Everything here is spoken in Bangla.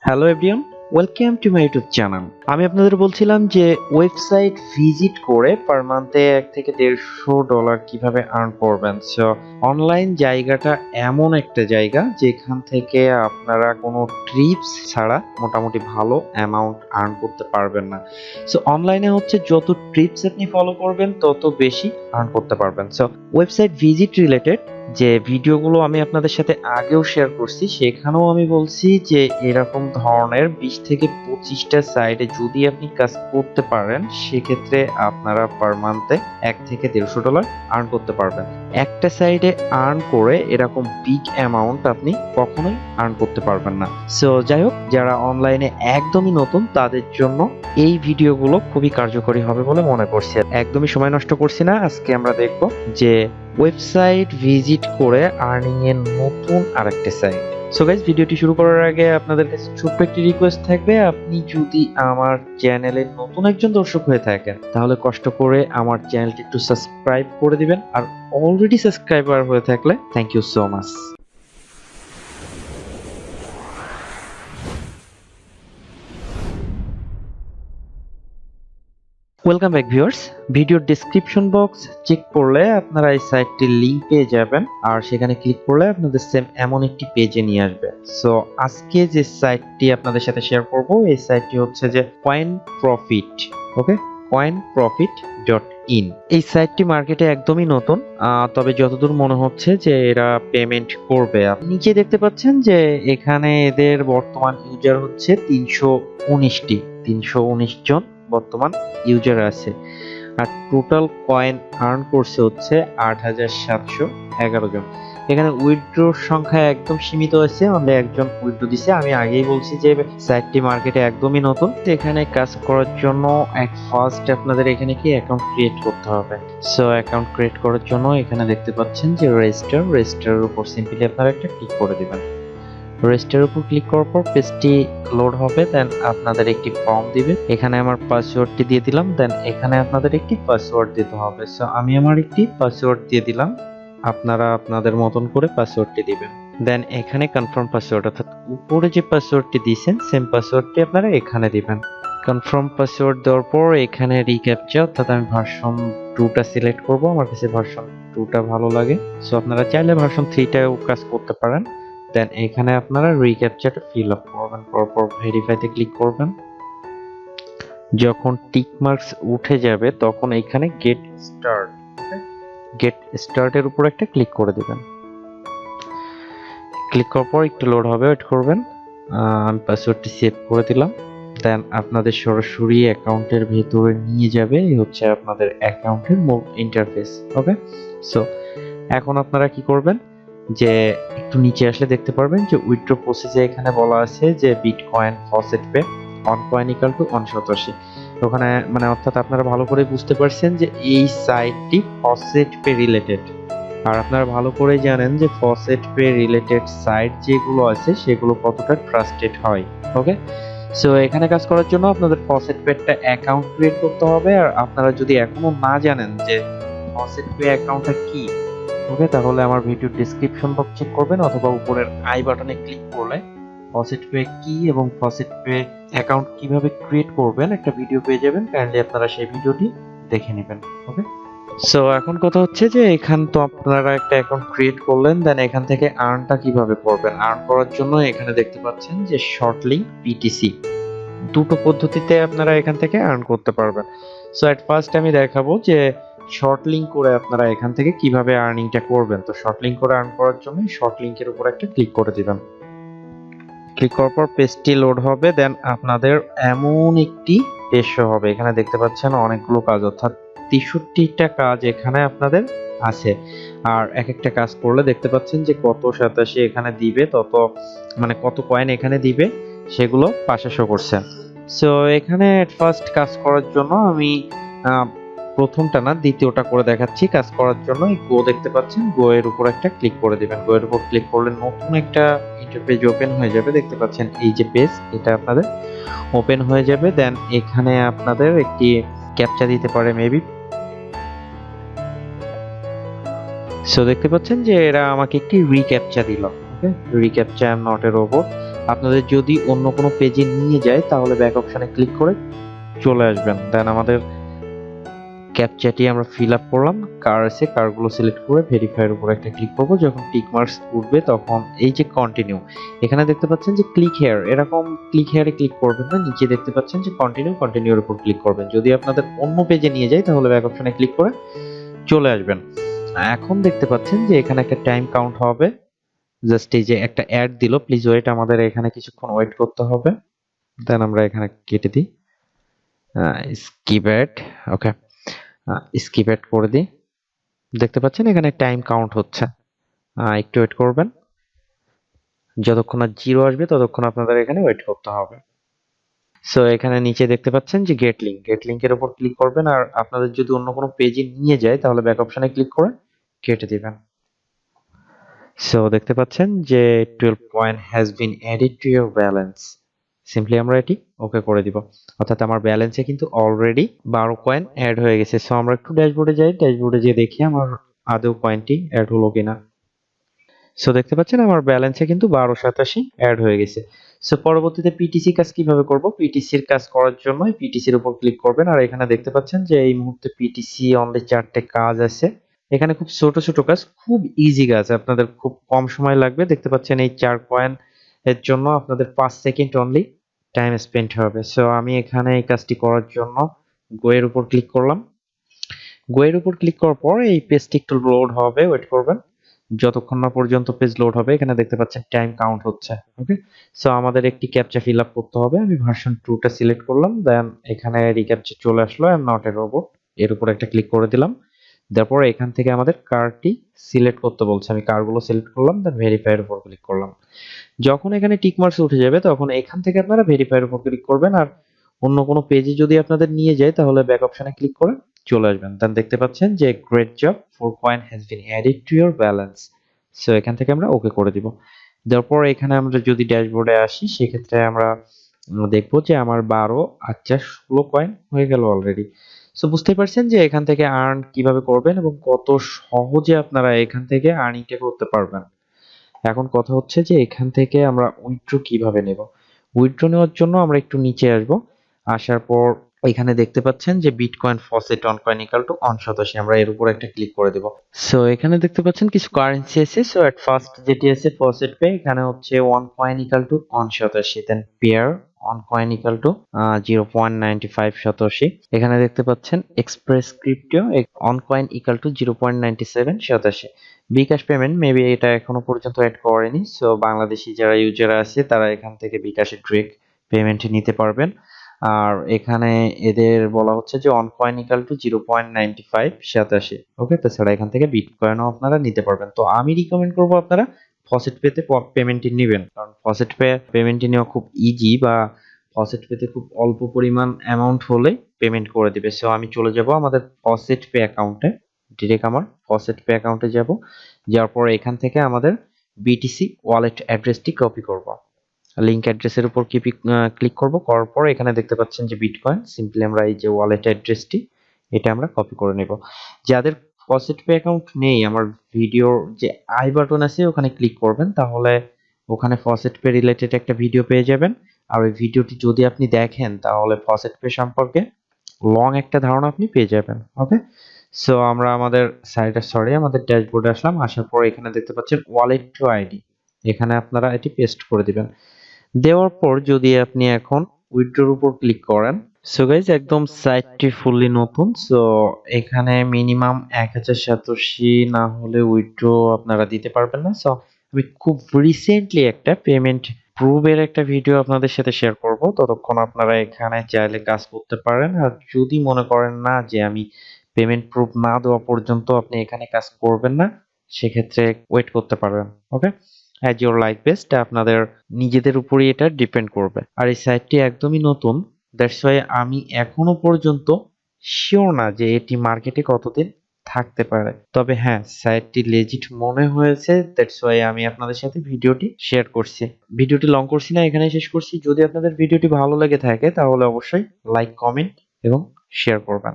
Hello everyone, welcome to my YouTube channel. আমি আপনাদের বলছিলাম যে ওয়েবসাইট ভিজিট করে পার মান্থে $1 থেকে $150 কিভাবে আর্ন করবেন। সো অনলাইন জায়গাটা এমন একটা জায়গা যেখান থেকে আপনারা কোনো ট্রিপস ছাড়া মোটামুটি ভালো অ্যামাউন্ট আর্ন করতে পারবেন না। সো অনলাইনে হচ্ছে যত ট্রিপস আপনি ফলো করবেন তত বেশি আর্ন করতে পারবেন। সো ওয়েবসাইট ভিজিট রিলেটেড যে ভিডিওগুলো আমি আপনাদের সাথে আগেও শেয়ার করছি সেখানেও আমি বলছি যে এরকম ধরনের 20 থেকে 25টা সাইটে যদি আপনি কাজ করতে পারেন সেক্ষেত্রে আপনারা পার মান্থে $1 থেকে $150 আর্ন করতে পারবেন। একটা সাইডে আর্ন করে এরকম বিগ অ্যামাউন্ট আপনি কখনোই আর্ন করতে পারবেন না। সো যাই হোক, যারা অনলাইনে একদমই নতুন তাদের জন্য এই ভিডিওগুলো খুবই কার্যকরী হবে বলে মনে করছি। একদমই সময় নষ্ট করছি না, আজকে আমরা দেখব যে ওয়েবসাইট ভিজিট করে আর্নিং এর নতুন আরেকটা সাইট। সো গাইস, ভিডিওটি শুরু করার আগে আপনাদের কাছে ছোট্ট একটি রিকোয়েস্ট থাকবে, আপনি যদি আমার চ্যানেলে নতুন একজন দর্শক হয়ে থাকেন তাহলে কষ্ট করে আমার চ্যানেলটি একটু সাবস্ক্রাইব করে দিবেন, আর অলরেডি সাবস্ক্রাইবার হয়ে থাকলে thank you so much. Welcome back viewers. ভিডিওর ডেসক্রিপশন বক্স চেক করলে আপনারা এই সাইটটির লিংক পেয়ে যাবেন, আর সেখানে ক্লিক করলে আপনাদের সেম এমন একটি পেজে নিয়ে আসবে। সো আজকে যে সাইটটি আপনাদের সাথে শেয়ার করব এই সাইটটি হচ্ছে যে কয়েন প্রফিট। ওকে, coinprofit.in। এই সাইটটি মার্কেটে একদমই নতুন, তবে যতদূর মনে হচ্ছে যে এরা পেমেন্ট করবে। আপনি নিচে দেখতে পাচ্ছেন যে এখানে এদের বর্তমান ইউজার হচ্ছে 319 জন বর্তমান ইউজার আছে, আর টোটাল কয়েন আর্ন করছে হচ্ছে 8711 জন। এখানে উইথড্রোর সংখ্যা একদম সীমিত আছে, অনলি একজন উইথড্রো দিছে। আমি আগেই বলছি যে সাইটটি মার্কেটে একদমই নতুন। এখানে কাজ করার জন্য ফার্স্ট আপনাদের এখানে কি অ্যাকাউন্ট ক্রিয়েট করতে হবে। সো অ্যাকাউন্ট ক্রিয়েট করার জন্য এখানে দেখতে পাচ্ছেন যে রেজিস্টারের উপর সিম্পলি আপনারা একটা ক্লিক করে দিবেন। রেজিস্টারের উপর ক্লিক করার পর পেজটি লোড হবে, দেন আপনাদের একটি ফর্ম দিবে। এখানে আমার পাসওয়ার্ডটি দিয়ে দিলাম, দেন এখানে আপনাদের একটি পাসওয়ার্ড দিতে হবে। সো আমি আমার একটি পাসওয়ার্ড দিয়ে দিলাম, আপনারা আপনাদের মতন করে পাসওয়ার্ডটি দিবেন। দেন এখানে কনফার্ম পাসওয়ার্ড, অর্থাৎ উপরে যে পাসওয়ার্ডটি দিয়েছেন সেম পাসওয়ার্ডটি আপনারা এখানে দিবেন। কনফার্ম পাসওয়ার্ড দেওয়ার পর এখানে রিক্যাপচা, অর্থাৎ আমি ভার্সন 2টা সিলেক্ট করব, আমার কাছে ভার্সন 2টা ভালো লাগে। সো আপনারা চাইলে ভার্সন 3টাও কাজ করতে পারেন। দেন এখানে আপনারা রিক্যাপচাটা ফিল আপ করবেন, পরপর ভেরিফাইতে ক্লিক করবেন। যখন টিক মার্কস উঠে যাবে তখন এখানে গেট স্টার্টের উপর একটা ক্লিক করে দিবেন। ক্লিক করার পর একটু লোড হবে, ওয়েট করবেন। আমি পাসওয়ার্ডটি সেভ করে দিলাম। দেন আপনাদের সরাসরি অ্যাকাউন্টের ভেতরে নিয়ে যাবে, এই হচ্ছে আপনাদের অ্যাকাউন্টের মূল ইন্টারফেস। ওকে, সো এখন আপনারা কি করবেন যে একটু নিচে আসলে দেখতে পারবেন যে উইথড্র প্রসেসে এখানে বলা আছে যে bitcoin faucet pay on coin equal to 187। ওখানে মানে অর্থাৎ আপনারা ভালো করে বুঝতে পারছেন যে এই সাইটটি ফসেট পে রিলেটেড, আর আপনারা ভালো করে জানেন যে ফসেট পে রিলেটেড সাইট যেগুলো আছে সেগুলো কতটা ট্রাস্টেড হয়। ওকে, সো এখানে কাজ করার জন্য আপনাদের ফসেট পে একটা অ্যাকাউন্ট ক্রিয়েট করতে হবে, আর আপনারা যদি এখনো না জানেন যে ফসেট পে অ্যাকাউন্টটা কি, ওকে, তাহলে আমার ভিডিও ডেসক্রিপশন বক্স চেক করবেন, অথবা উপরের আই বাটনে ক্লিক করলে ফসেট পে কি এবং ফসেট পে অ্যাকাউন্ট কিভাবে ক্রিয়েট করবেন একটা ভিডিও পেয়ে যাবেন। কাইন্ডলি আপনারা সেই ভিডিওটি দেখে নেবেন। ওকে, সো এখন কথা হচ্ছে যে এখান তো আপনারা একটা অ্যাকাউন্ট ক্রিয়েট করলেন, দেন এখান থেকে আর্নটা কিভাবে করবেন। আর্ন করার জন্য এখানে দেখতে পাচ্ছেন যে শর্ট লিংক পিটিসি, দুটো পদ্ধতিতে আপনারা এখান থেকে আর্ন করতে পারবেন। সো এট ফার্স্ট আমি দেখাবো যে শর্ট লিংক করে আপনারা এখান থেকে কিভাবে আর্নিংটা করবেন। তো শর্ট লিংক করে আর্ন করার জন্য শর্ট লিংকের উপর একটা ক্লিক করে দিবেন। ক্লিক করার পর পেজটি লোড হবে, দেন আপনাদের এমন একটি পেজ শো হবে। এখানে দেখতে পাচ্ছেন অনেকগুলো কাজ, অর্থাৎ 63টা কাজ এখানে আপনাদের আছে, আর এক একটা কাজ করলে দেখতে পাচ্ছেন যে কত 87 এখানে দিবে, তত মানে কত কয়েন এখানে দিবে সেগুলো পাশে শো করছে। সো এখানে ফার্স্ট কাজ করার জন্য আমি প্রথমটা না দ্বিতীয়টা করে দেখাচ্ছি। কাজ করার জন্য এই গো দেখতে পাচ্ছেন, গো এর উপর একটা ক্লিক করে দিবেন। গো এর উপর ক্লিক করলে নতুন একটা ইন্টারফেস ওপেন হয়ে যাবে। দেখতে পাচ্ছেন এই যে পেজ, এটা আপনাদের ওপেন হয়ে যাবে। দেন এখানে আপনাদের একটি ক্যাপচা দিতে পারে মেবি। সো দেখতে পাচ্ছেন যে এরা আমাকে একটি রিক্যাপচা দিল। Okay, reCAPTCHA I am not a robot. আপনাদের যদি অন্য কোনো পেজে নিয়ে যায় তাহলে ব্যাক অপশনে ক্লিক করে চলে আসবেন। দেন আমাদের ক্যাপচাটি আমরা ফিল আপ করলাম, কার আছে কারগুলো সিলেক্ট করে ভেরিফাইয়ের উপর একটা ক্লিক করব। যখন টিক মার্কস উঠবে তখন এই যে কন্টিনিউ, এখানে দেখতে পাচ্ছেন যে ক্লিক হেয়ার, এরকম ক্লিক হেয়ারে ক্লিক করবেন না, নিচে দেখতে পাচ্ছেন যে কন্টিনিউর উপর ক্লিক করবেন। যদি আপনাদের অন্য পেজে নিয়ে যায় তাহলে ব্যাক অপশনে ক্লিক করে চলে আসবেন। এখন দেখতে পাচ্ছেন যে এখানে একটা টাইম কাউন্ট হবে, জাস্ট এই যে একটা অ্যাড দিল, প্লিজ ওয়েট, আমাদের এখানে কিছুক্ষণ ওয়েট করতে হবে। দেন আমরা এখানে কেটে দিই, স্কিপ অ্যাড, ওকে, স্কিপ অ্যাড করে দিই। দেখতে পাচ্ছেন এখানে টাইম কাউন্ট হচ্ছে, একটু ওয়েট করবেন, যতক্ষণ না জিরো আসবে ততক্ষণ আপনাদের এখানে ওয়েট করতে হবে। সো এখানে নিচে দেখতে পাচ্ছেন যে গেট লিঙ্কের উপর ক্লিক করবেন, আর আপনাদের যদি অন্য কোনো পেজে নিয়ে যায় তাহলে ব্যাক অপশনে ক্লিক করে কেটে দিবেন। সো দেখতে পাচ্ছেন যে 12 point has been added to your balance. Simply আমরা এটি ওকে করে দিব, অর্থাৎ আমার ব্যালেন্সে কিন্তু অলরেডি 12 কয়েন অ্যাড হয়ে গেছে। সো আমরা একটু ড্যাশবোর্ডে যাই, ড্যাশবোর্ডে যেয়ে দেখি আমার আদৌ কয়েনটি অ্যাড হলো কিনা। সো দেখতে পাচ্ছেন আমার ব্যালেন্সে কিন্তু 1287 অ্যাড হয়ে গেছে। সো পরবর্তীতে পিটিসি কাজ কিভাবে করব, পিটিসির কাজ করার জন্য পিটিসির উপর ক্লিক করবেন, আর এখানে দেখতে পাচ্ছেন যে এই মুহূর্তে পিটিসি অনলি 4টে কাজ আছে। এখানে খুব ছোট ছোট কাজ, খুব ইজি কাজ, আপনাদের খুব কম সময় লাগবে। দেখতে পাচ্ছেন এই 4 কয়েন এর জন্য আপনাদের 5 সেকেন্ড অনলি টাইম স্পেন্ড হবে। সো আমি এখানে এই কাজটি করার জন্য গো এর উপর ক্লিক করলাম। গো এর উপর ক্লিক করার পর এই পেজটি একটু লোড হবে, ওয়েট করবেন যতক্ষণ না পর্যন্ত পেজ লোড হবে। এখানে দেখতে পাচ্ছেন টাইম কাউন্ট হচ্ছে, ওকে। সো আমাদের একটি ক্যাপচা ফিল আপ করতে হবে, আমি ভার্সন 2টা সিলেক্ট করলাম, দেন এখানে রিক্যাপচা চলে আসলো, I am not a robot, এর উপর একটা ক্লিক করে দিলাম। তারপর এখান থেকে আমাদের কারটি সিলেক্ট করতে বলছে, আমি কারগুলো সিলেক্ট করলাম, দেন ভেরিফাই এর উপর ক্লিক করলাম। যখন এখানে টিক মার্কস উঠে যাবে তখন এখান থেকে আপনারা ভেরিফাই এর উপর ক্লিক করবেন, আর অন্য কোনো পেজে যদি আপনাদের নিয়ে যায় তাহলে ব্যাক অপশনে ক্লিক করে চলে আসবেন। দেন দেখতে পাচ্ছেন যে great job, 4 coin has been added to your balance. So এখান থেকে আমরা ওকে করে দিব। তারপর এখানে আমরা যদি ড্যাশবোর্ডে আসি সেক্ষেত্রে আমরা দেখবো যে আমার 12, আচ্ছা 16 কয়েন হয়ে গেল অলরেডি। সো বুঝতেই পারছেন যে এখান থেকে আর্ন কিভাবে করবেন এবং কত সহজে আপনারা এখান থেকে আর্নিংটা করতে পারবেন। এখন কথা হচ্ছে যে এখান থেকে আমরা উইথড্র কিভাবে নেব। উইথড্র নেওয়ার জন্য আমরা একটু নিচে আসব, আসার পর এখানে দেখতে পাচ্ছেন যে bitcoin faucet on coin equal to 187, আমরা এর উপর একটা ক্লিক করে দেব। সো এখানে দেখতে পাচ্ছেন কিছু কারেন্সি আছে। সো এট ফার্স্ট যেটি আছে ফসেট পে, এখানে হচ্ছে 1 coin equal to 187, then Payeer on coin equal to 0.95 শতাংশী। এখানে দেখতে পাচ্ছেন express crypto on coin equal to 0.97 শতাংশী। বিকাশ পেমেন্ট মেবি এটা এখনো পর্যন্ত অ্যাড করেনি, সো বাংলাদেশি যারা ইউজার আছে তারা এখান থেকে বিকাশে ডিরেক্ট পেমেন্ট নিতে পারবেন। আর এখানে এদের বলা হচ্ছে যে অন কয়েন ইকুয়াল টু 0.95 ওকে। তাছাড়া এখান থেকে বিটকয়েনও আপনারা নিতে পারবেন। তো আমি রিকমেন্ড করব আপনারা ফসেট পেতে পেমেন্টটি নেবেন, কারণ ফসেট পে পেমেন্টটি নেওয়া খুব ইজি, বা ফসেট পেতে খুব অল্প পরিমাণ অ্যামাউন্ট হলে পেমেন্ট করে দিবে। সো আমি চলে যাব আমাদের ফসেট পে অ্যাকাউন্টে, ডিরেক্ট আমার ফসেট পে অ্যাকাউন্টে যাব। যাওয়ার পর এখান থেকে আমাদের বিটিসি ওয়ালেট অ্যাড্রেসটি কপি করব, লিংক অ্যাড্রেসের উপর ক্লিক করব, করার পর এখানে দেখতে পাচ্ছেন যে বিটকয়েন, সিম্পলি আমরা এই যে ওয়ালেট অ্যাড্রেসটি এটা আমরা কপি করে নেব। যাদের ফসেট পে অ্যাকাউন্ট নেই, আমার ভিডিওর যে আই বাটন আছে ওখানে ক্লিক করবেন, তাহলে ওখানে ফসেট পে রিলেটেড একটা ভিডিও পেয়ে যাবেন। আর ওই ভিডিওটি যদি আপনি দেখেন তাহলে ফসেট পে সম্পর্কে লং একটা ধারণা আপনি পেয়ে যাবেন, ওকে। সো আমরা আমাদের আমাদের ড্যাশবোর্ডে আসলাম, আসার পর এখানে দেখতে পাচ্ছেন ওয়ালেট টু আইডি, এখানে আপনারা এটি পেস্ট করে দিবেন। দেওয়ার পর যদি আপনি এখন উইথড্রর উপর ক্লিক করেন, সো গাইজ একদম সাইটটি ফুললি নতুন। সো এখানে মিনিমাম 1000 সাতোশি না হলে উইথড্র আপনারা দিতে পারবেন না। সো আমি খুব রিসেন্টলি একটা পেমেন্ট প্রুফের একটা ভিডিও আপনাদের সাথে শেয়ার করব, ততক্ষণ আপনারা এখানে চাইলে কাজ করতে পারেন। আর যদি মনে করেন না যে আমি পেমেন্ট প্রুফ না দেওয়া পর্যন্ত আপনি এখানে কাজ করবেন না, সেক্ষেত্রে ওয়েট করতে পারবেন, ওকে। অ্যাজ ইউর লাইক বেস্ট, আপনাদের নিজেদের উপরই এটা ডিপেন্ড করবে। আর এই সাইটটি একদমই নতুন, দ্যাটস ওয়াই আমি এখনো পর্যন্ত শিওর না যে এটি মার্কেটে কতদিন থাকতে পারে। তবে হ্যাঁ, সাইটটি লেজিট মনে হয়েছে, দ্যাটস ওয়াই আমি আপনাদের সাথে ভিডিওটি শেয়ার করছি। ভিডিওটি লং করছি না, এখানেই শেষ করছি। যদি আপনাদের ভিডিওটি ভালো লেগে থাকে তাহলে অবশ্যই লাইক, কমেন্ট এবং শেয়ার করবেন।